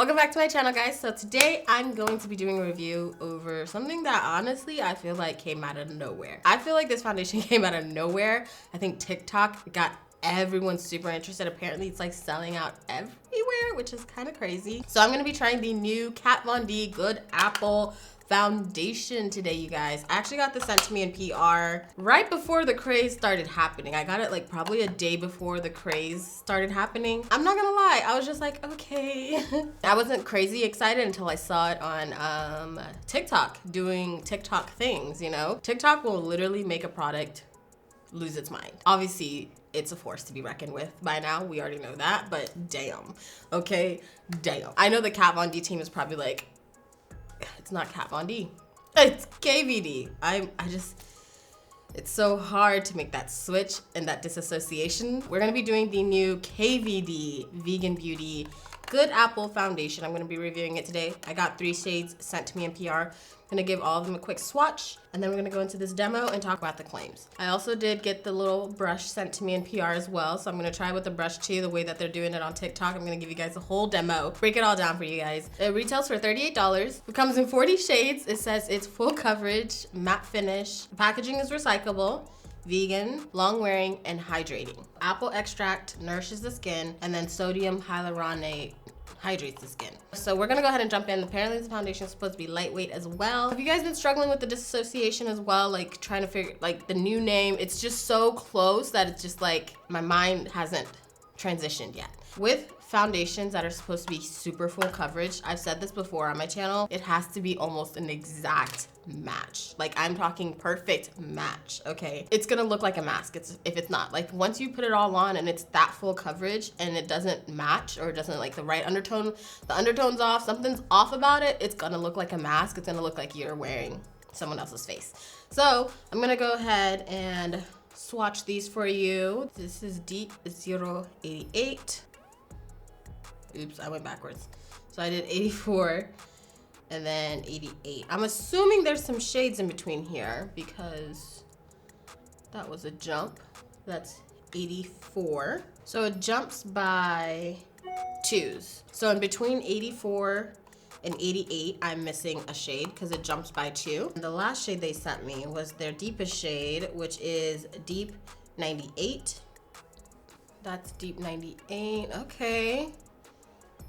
Welcome back to my channel, guys. So today I'm going to be doing a review over something that honestly I feel like came out of nowhere. I feel like this foundation came out of nowhere. I think TikTok got everyone super interested. Apparently it's like selling out everywhere, which is kind of crazy. So I'm gonna be trying the new Kat Von D Good Apple foundation today, you guys. I actually got this sent to me in PR right before the craze started happening. I got it like probably a day before the craze started happening. I'm not gonna lie, I was just like, okay. I wasn't crazy excited until I saw it on TikTok doing TikTok things, you know? TikTok will literally make a product lose its mind. Obviously, it's a force to be reckoned with by now. We already know that, but damn, okay, damn. I know the Kat Von D team is probably like, it's not Kat Von D, it's KVD. It's so hard to make that switch and that disassociation. We're gonna be doing the new KVD Vegan Beauty Good Apple Foundation. I'm gonna be reviewing it today. I got 3 shades sent to me in PR. I'm gonna give all of them a quick swatch, and then we're gonna go into this demo and talk about the claims. I also did get the little brush sent to me in PR as well, so I'm gonna try with the brush too, the way that they're doing it on TikTok. I'm gonna give you guys a whole demo, break it all down for you guys. It retails for $38. It comes in 40 shades. It says it's full coverage, matte finish. The packaging is recyclable, vegan, long wearing, and hydrating. Apple extract nourishes the skin, and then sodium hyaluronate hydrates the skin. So we're gonna go ahead and jump in. Apparently this foundation is supposed to be lightweight as well. Have you guys been struggling with the disassociation as well? Like trying to figure, like the new name, it's just so close that it's just like, my mind hasn't transitioned yet. With foundations that are supposed to be super full coverage, I've said this before on my channel, it has to be almost an exact match. Like I'm talking perfect match, okay? It's gonna look like a mask if it's not. Like once you put it all on and it's that full coverage and it doesn't match, or it doesn't like the right undertone, the undertone's off, something's off about it, it's gonna look like a mask. It's gonna look like you're wearing someone else's face. So I'm gonna go ahead and swatch these for you. This is Deep 088. Oops, I went backwards. So I did 84 and then 88. I'm assuming there's some shades in between here because that was a jump. That's 84. So it jumps by 2s. So in between 84 and 88, I'm missing a shade because it jumps by 2. And the last shade they sent me was their deepest shade, which is Deep 98. That's Deep 98, okay.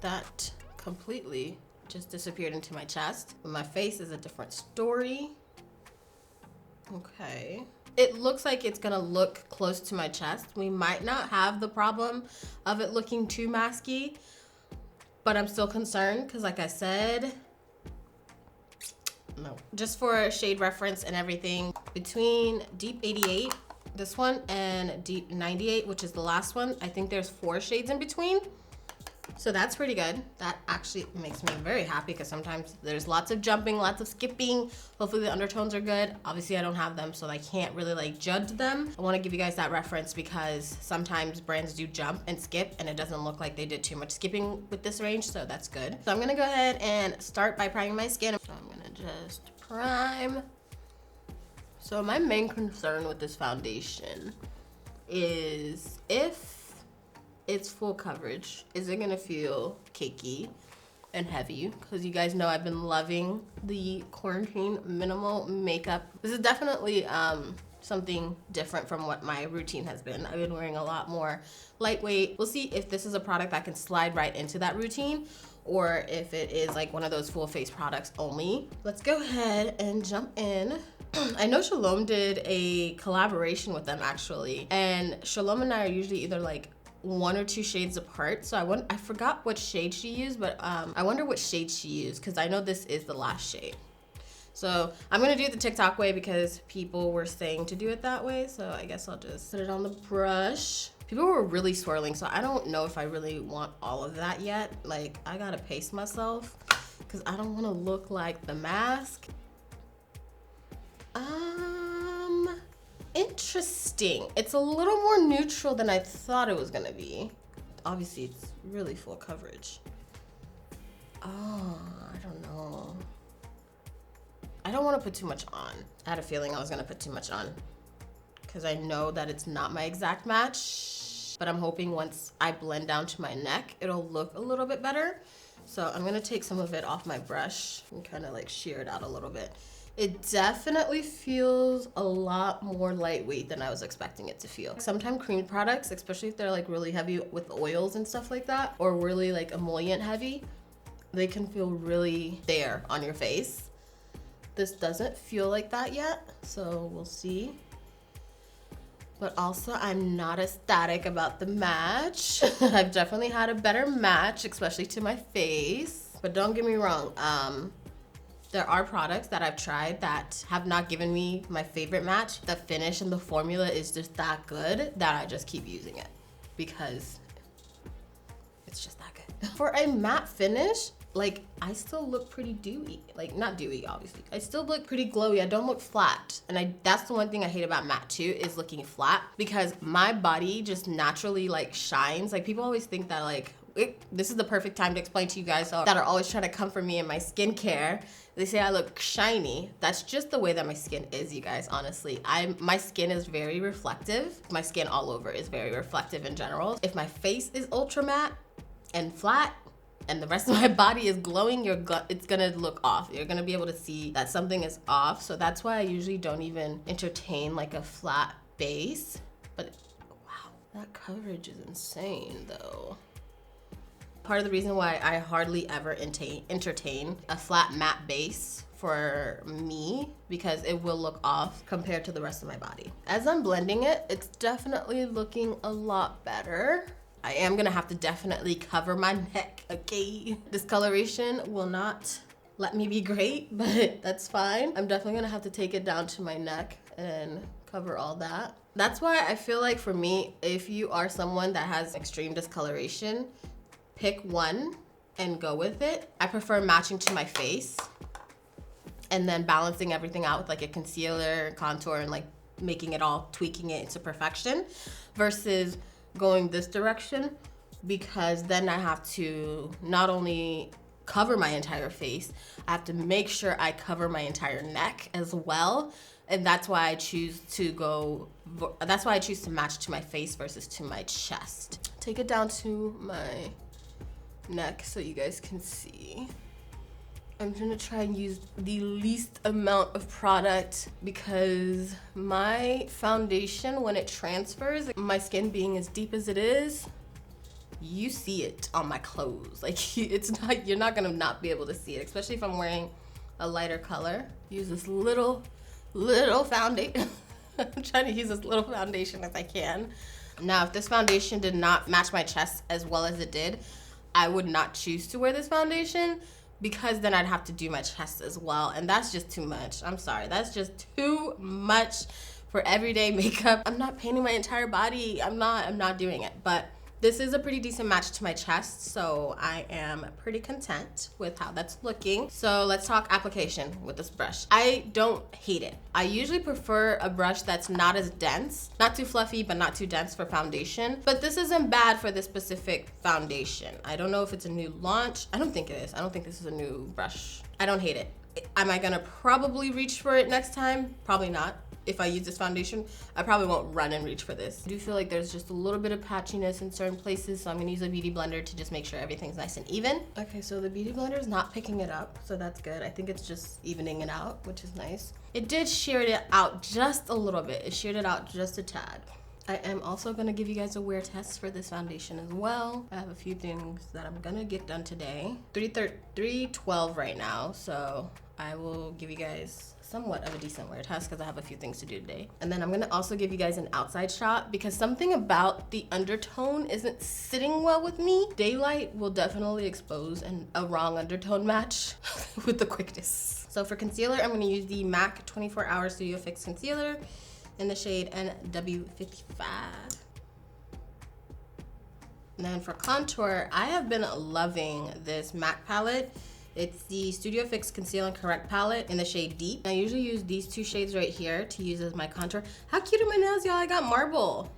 That completely just disappeared into my chest. But my face is a different story. Okay. It looks like it's gonna look close to my chest. We might not have the problem of it looking too masky, but I'm still concerned because like I said, no. Just for shade reference and everything, between Deep 88, this one, and Deep 98, which is the last one, I think there's 4 shades in between. So that's pretty good. That actually makes me very happy because sometimes there's lots of jumping, lots of skipping. Hopefully the undertones are good. Obviously I don't have them, so I can't really like judge them. I want to give you guys that reference because sometimes brands do jump and skip and it doesn't look like they did too much skipping with this range, so that's good. So I'm gonna go ahead and start by priming my skin. So I'm gonna just prime. So my main concern with this foundation is if it's full coverage, is it gonna feel cakey and heavy? Because you guys know I've been loving the quarantine minimal makeup. This is definitely something different from what my routine has been. I've been wearing a lot more lightweight. We'll see if this is a product that can slide right into that routine or if it is like one of those full face products only. Let's go ahead and jump in. I know Shalom did a collaboration with them actually, and Shalom and I are usually either like 1 or 2 shades apart. So I forgot what shade she used, but I wonder what shade she used because I know this is the last shade. So I'm gonna do it the TikTok way because people were saying to do it that way. So I guess I'll just put it on the brush. People were really swirling, so I don't know if I really want all of that yet. Like I gotta pace myself because I don't wanna look like the mask. Interesting. It's a little more neutral than I thought it was gonna be. Obviously, it's really full coverage. Oh, I don't know. I don't want to put too much on. I had a feeling I was gonna put too much on because I know that it's not my exact match, but I'm hoping once I blend down to my neck, it'll look a little bit better. So I'm gonna take some of it off my brush and kind of like shear it out a little bit. It definitely feels a lot more lightweight than I was expecting it to feel. Sometimes cream products, especially if they're like really heavy with oils and stuff like that, or really like emollient heavy, they can feel really there on your face. This doesn't feel like that yet, so we'll see. But also, I'm not ecstatic about the match. I've definitely had a better match, especially to my face. But don't get me wrong, there are products that I've tried that have not given me my favorite match. The finish and the formula is just that good that I just keep using it because it's just that good. For a matte finish, like, I still look pretty dewy. Like, not dewy, obviously. I still look pretty glowy. I don't look flat. And that's the one thing I hate about matte too, is looking flat, because my body just naturally like shines. Like, people always think that like, this is the perfect time to explain to you guys that are always trying to come for me in my skincare. They say I look shiny. That's just the way that my skin is, you guys, honestly. My skin is very reflective. My skin all over is very reflective in general. If my face is ultra matte and flat, and the rest of my body is glowing, it's gonna look off. You're gonna be able to see that something is off. So that's why I usually don't even entertain like a flat base. But wow, that coverage is insane though. Part of the reason why I hardly ever entertain a flat matte base for me, because it will look off compared to the rest of my body. As I'm blending it, it's definitely looking a lot better. I am gonna have to definitely cover my neck, okay? Discoloration will not let me be great, but that's fine. I'm definitely gonna have to take it down to my neck and cover all that. That's why I feel like for me, if you are someone that has extreme discoloration, pick one and go with it. I prefer matching to my face and then balancing everything out with like a concealer, contour, and like making it all, tweaking it into perfection, versus going this direction, because then I have to not only cover my entire face, I have to make sure I cover my entire neck as well. And that's why I choose to match to my face versus to my chest. Take it down to my neck so you guys can see. I'm gonna try and use the least amount of product, because my foundation, when it transfers, my skin being as deep as it is, you see it on my clothes. Like, you're not gonna not be able to see it, especially if I'm wearing a lighter color. Use this little foundation. I'm trying to use this little foundation as I can. Now, if this foundation did not match my chest as well as it did, I would not choose to wear this foundation, because then I'd have to do my chest as well, and that's just too much. I'm sorry, that's just too much for everyday makeup. I'm not painting my entire body. I'm not doing it, but this is a pretty decent match to my chest, so I am pretty content with how that's looking. So let's talk application with this brush. I don't hate it. I usually prefer a brush that's not as dense, not too fluffy, but not too dense for foundation. But this isn't bad for this specific foundation. I don't know if it's a new launch. I don't think it is. I don't think this is a new brush. I don't hate it. Am I gonna probably reach for it next time? Probably not. If I use this foundation, I probably won't run and reach for this. I do feel like there's just a little bit of patchiness in certain places, so I'm gonna use a beauty blender to just make sure everything's nice and even. Okay, so the beauty blender is not picking it up, so that's good. I think it's just evening it out, which is nice. It did shear it out just a little bit. It sheared it out just a tad. I am also gonna give you guys a wear test for this foundation as well. I have a few things that I'm gonna get done today. 3:12 right now, so I will give you guys somewhat of a decent wear test because I have a few things to do today. And then I'm gonna also give you guys an outside shot, because something about the undertone isn't sitting well with me. Daylight will definitely expose a wrong undertone match with the quickness. So for concealer, I'm gonna use the MAC 24 Hour Studio Fix Concealer in the shade NW55. And then for contour, I have been loving this MAC palette. It's the Studio Fix Conceal and Correct palette in the shade Deep. I usually use these two shades right here to use as my contour. How cute are my nails, y'all? I got marble.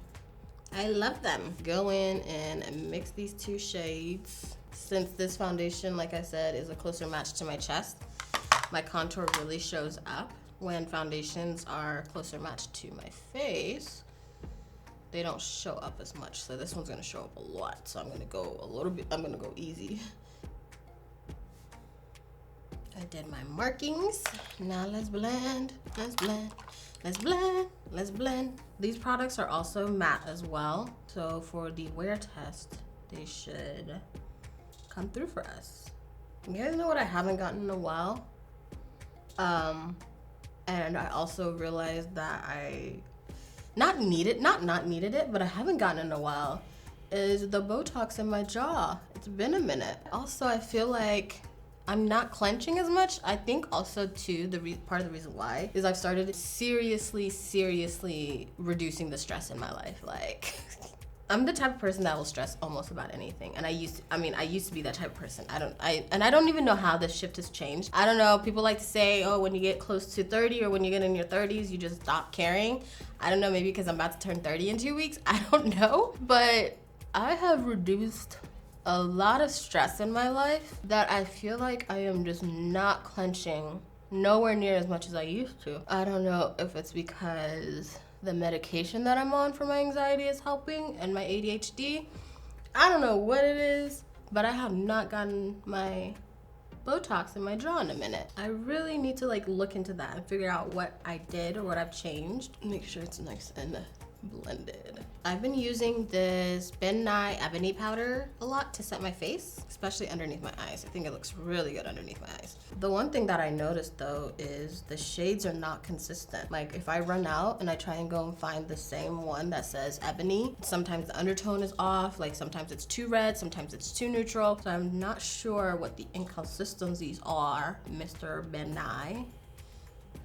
I love them. Go in and mix these two shades. Since this foundation, like I said, is a closer match to my chest, my contour really shows up. When foundations are closer matched to my face, they don't show up as much. So this one's gonna show up a lot. So I'm gonna go a little bit, I'm gonna go easy. did my markings. Now let's blend, let's blend, let's blend, let's blend. These products are also matte as well. So for the wear test, they should come through for us. You guys know what I haven't gotten in a while? And I also realized that I not needed it, but I haven't gotten in a while, is the Botox in my jaw. It's been a minute. Also, I feel like I'm not clenching as much. I think also too, part of the reason why is I've started seriously reducing the stress in my life. Like, I'm the type of person that will stress almost about anything. And I used to be that type of person. I don't even know how this shift has changed. I don't know, people like to say, oh, when you get close to 30 or when you get in your 30s, you just stop caring. I don't know, maybe because I'm about to turn 30 in 2 weeks. I don't know, but I have reduced a lot of stress in my life that I feel like I am just not clenching nowhere near as much as I used to. I don't know if it's because the medication that I'm on for my anxiety is helping and my ADHD. I don't know what it is, but I have not gotten my Botox in my jaw in a minute. I really need to like look into that and figure out what I did or what I've changed. Make sure it's nice and blended. I've been using this Ben Nye Ebony powder a lot to set my face, especially underneath my eyes. I think it looks really good underneath my eyes. The one thing that I noticed though is the shades are not consistent. Like if I run out and I try and go and find the same one that says ebony, sometimes the undertone is off, like sometimes it's too red, sometimes it's too neutral. So I'm not sure what the inconsistencies are, Mr. Ben Nye.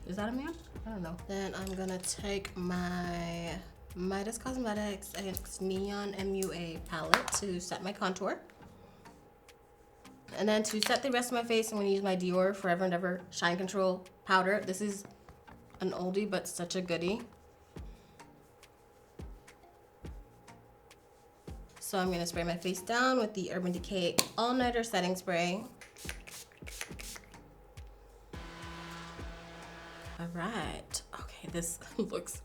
Is that a man? I don't know. Then I'm gonna take my Midas Cosmetics X Neon MUA palette to set my contour. And then to set the rest of my face, I'm gonna use my Dior Forever and Ever Shine Control powder. This is an oldie, but such a goodie. So I'm gonna spray my face down with the Urban Decay All Nighter Setting Spray. All right, okay, this looks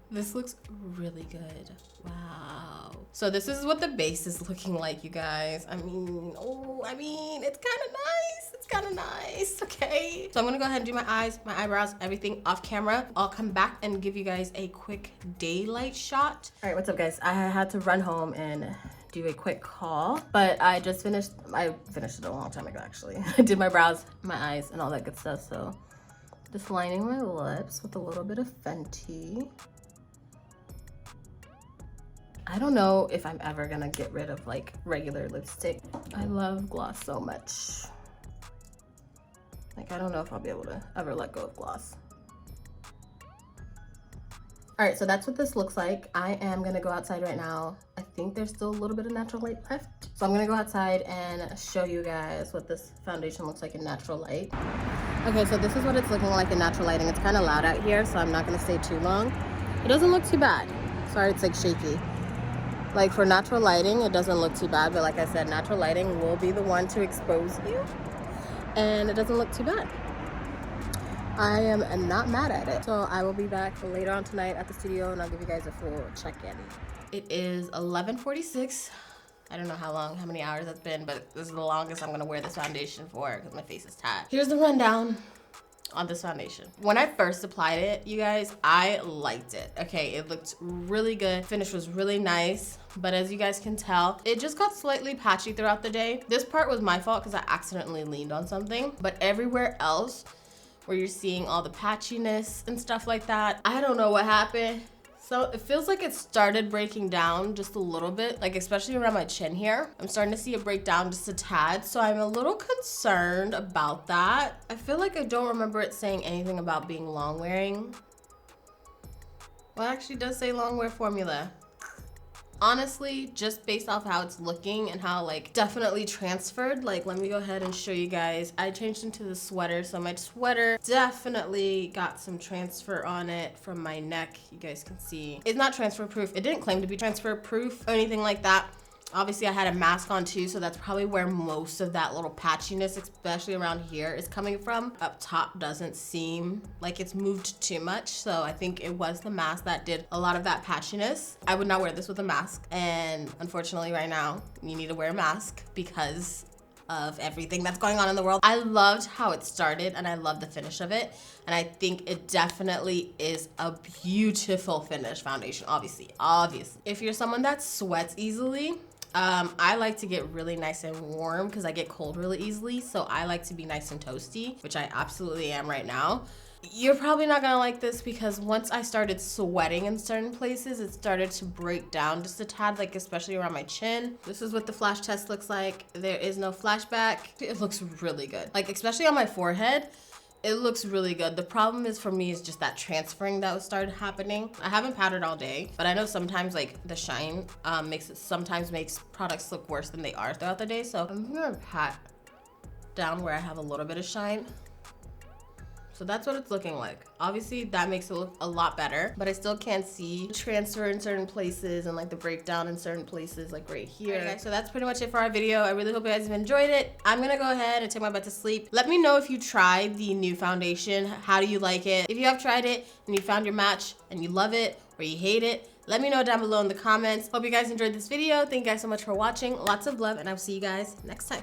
This looks really good. Wow. So this is what the base is looking like, you guys. it's kind of nice. It's kind of nice, okay? So I'm gonna go ahead and do my eyes, my eyebrows, everything off camera. I'll come back and give you guys a quick daylight shot. All right, what's up, guys? I had to run home and do a quick haul, but I finished it a long time ago, actually. I did my brows, my eyes, and all that good stuff. So just lining my lips with a little bit of Fenty. I don't know if I'm ever gonna get rid of like regular lipstick. I love gloss so much. Like, I don't know if I'll be able to ever let go of gloss. All right, so that's what this looks like. I am gonna go outside right now. I think there's still a little bit of natural light left. So I'm gonna go outside and show you guys what this foundation looks like in natural light. Okay, so this is what it's looking like in natural lighting. It's kind of loud out here, so I'm not gonna stay too long. It doesn't look too bad. Sorry, it's like shaky. Like for natural lighting, it doesn't look too bad, but like I said, natural lighting will be the one to expose you, and it doesn't look too bad. I am not mad at it. So I will be back later on tonight at the studio and I'll give you guys a full check-in. It is 11:46. I don't know how many hours it's been, but this is the longest I'm gonna wear this foundation for because my face is tired. Here's the rundown on this foundation. When I first applied it, you guys, I liked it. Okay, it looked really good. Finish was really nice, but as you guys can tell, it just got slightly patchy throughout the day. This part was my fault because I accidentally leaned on something, but everywhere else where you're seeing all the patchiness and stuff like that, I don't know what happened. So it feels like it started breaking down just a little bit, like especially around my chin here. I'm starting to see it break down just a tad, so I'm a little concerned about that. I feel like I don't remember it saying anything about being long wearing. Well, it actually does say long wear formula. Honestly, just based off how it's looking and how like definitely transferred, like let me go ahead and show you guys. I changed into the sweater, so my sweater definitely got some transfer on it from my neck. You guys can see it's not transfer proof. It didn't claim to be transfer proof or anything like that, Obviously I had a mask on too, so that's probably where most of that little patchiness, especially around here, is coming from. Up top doesn't seem like it's moved too much, so I think it was the mask that did a lot of that patchiness. I would not wear this with a mask, and unfortunately right now you need to wear a mask because of everything that's going on in the world. I loved how it started and I love the finish of it, and I think it definitely is a beautiful finish foundation. Obviously if you're someone that sweats easily, I like to get really nice and warm because I get cold really easily, so I like to be nice and toasty, which I absolutely am right now. You're probably not gonna like this because once I started sweating in certain places, it started to break down just a tad, like especially around my chin. This is what the flash test looks like. There is no flashback. It looks really good. Like especially on my forehead, it looks really good. The problem is for me is just that transferring that started happening. I haven't powdered all day, but I know sometimes like the shine sometimes makes products look worse than they are throughout the day. So I'm gonna pat down where I have a little bit of shine. So that's what it's looking like. Obviously that makes it look a lot better, but I still can't see transfer in certain places and like the breakdown in certain places, like right here. Okay, so that's pretty much it for our video. I really hope you guys have enjoyed it. I'm gonna go ahead and take my butt to sleep. Let me know if you tried the new foundation. How do you like it? If you have tried it and you found your match and you love it or you hate it, let me know down below in the comments. Hope you guys enjoyed this video. Thank you guys so much for watching. Lots of love, and I'll see you guys next time.